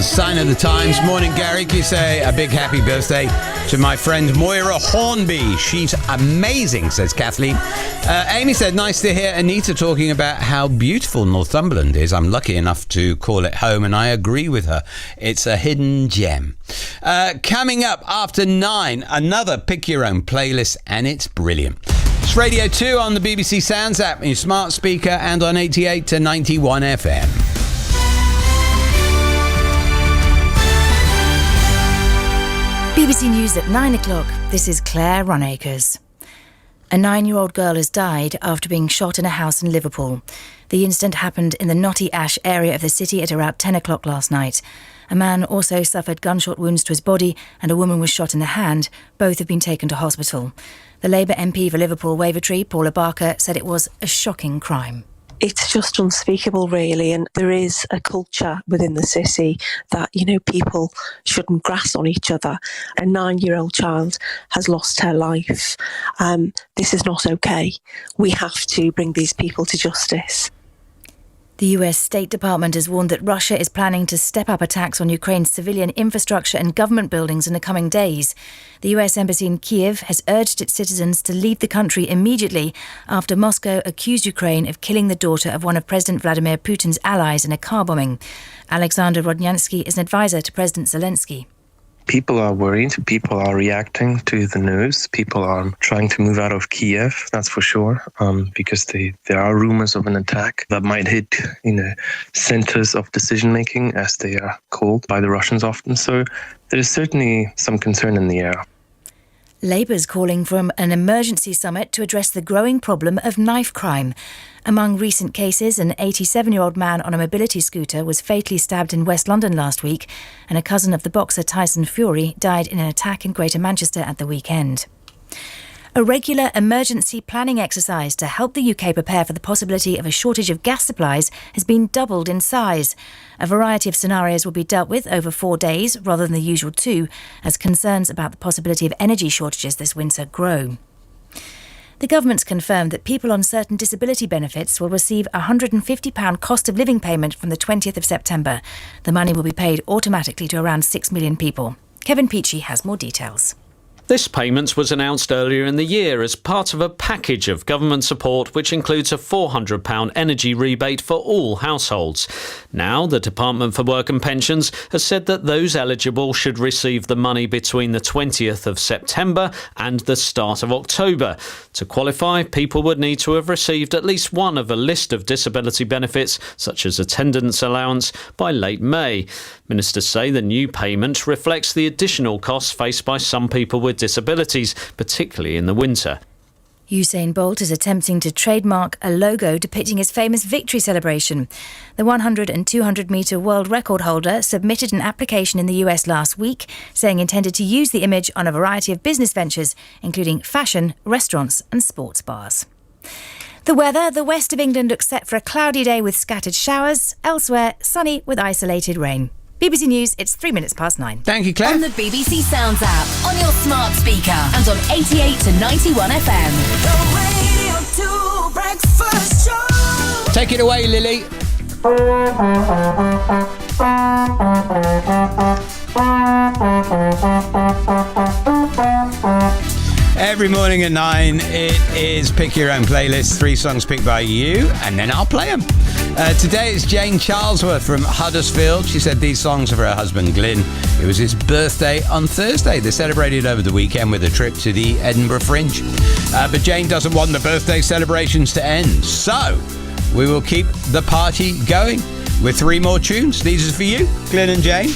was Sign of the Times. Morning, Gary. Can you say a big happy birthday to my friend Moira Hornby? She's amazing, says Kathleen. Amy said, nice to hear Anita talking about how beautiful Northumberland is. I'm lucky enough to call it home, and I agree with her. It's a hidden gem. Coming up after 9, another Pick Your Own playlist, and it's brilliant. It's Radio 2 on the BBC Sounds app, your smart speaker, and on 88 to 91 FM. BBC News at 9 o'clock. This is Claire Runacres. A 9-year-old girl has died after being shot in a house in Liverpool. The incident happened in the Knotty Ash area of the city at around 10 o'clock last night. A man also suffered gunshot wounds to his body and a woman was shot in the hand. Both have been taken to hospital. The Labour MP for Liverpool Wavertree, Paula Barker, said it was a shocking crime. It's just unspeakable, really, and there is a culture within the city that, people shouldn't grass on each other. A 9-year-old child has lost her life. This is not okay. We have to bring these people to justice. The US State Department has warned that Russia is planning to step up attacks on Ukraine's civilian infrastructure and government buildings in the coming days. The US Embassy in Kiev has urged its citizens to leave the country immediately after Moscow accused Ukraine of killing the daughter of one of President Vladimir Putin's allies in a car bombing. Alexander Rodnyansky is an advisor to President Zelensky. People are worried. People are reacting to the news. People are trying to move out of Kiev, that's for sure, because there are rumors of an attack that might hit, centers of decision-making, as they are called by the Russians often. So there is certainly some concern in the air. Labour's calling for an emergency summit to address the growing problem of knife crime. Among recent cases, an 87-year-old man on a mobility scooter was fatally stabbed in West London last week, and a cousin of the boxer Tyson Fury died in an attack in Greater Manchester at the weekend. A regular emergency planning exercise to help the UK prepare for the possibility of a shortage of gas supplies has been doubled in size. A variety of scenarios will be dealt with over 4 days rather than the usual 2, as concerns about the possibility of energy shortages this winter grow. The government's confirmed that people on certain disability benefits will receive a £150 cost of living payment from the 20th of September. The money will be paid automatically to around 6 million people. Kevin Peachy has more details. This payment was announced earlier in the year as part of a package of government support which includes a £400 energy rebate for all households. Now, the Department for Work and Pensions has said that those eligible should receive the money between the 20th of September and the start of October. To qualify, people would need to have received at least one of a list of disability benefits, such as attendance allowance, by late May. Ministers say the new payment reflects the additional costs faced by some people with disabilities, particularly in the winter. Usain Bolt is attempting to trademark a logo depicting his famous victory celebration. The 100 and 200 metre world record holder submitted an application in the US last week, saying he intended to use the image on a variety of business ventures, including fashion, restaurants and sports bars. The weather, the west of England looks set for a cloudy day with scattered showers. Elsewhere, sunny with isolated rain. BBC News, it's 3 minutes past 9. Thank you, Claire. On the BBC Sounds app, on your smart speaker, and on 88 to 91 FM. The Radio 2 Breakfast Show. Take it away, Lily. Every morning at 9, it is Pick Your Own Playlist. 3 songs picked by you, and then I'll play them. Today it's Jane Charlesworth from Huddersfield. She said these songs are for her husband, Glyn. It was his birthday on Thursday. They celebrated over the weekend with a trip to the Edinburgh Fringe. But Jane doesn't want the birthday celebrations to end. So we will keep the party going with 3 more tunes. These are for you, Glyn and Jane.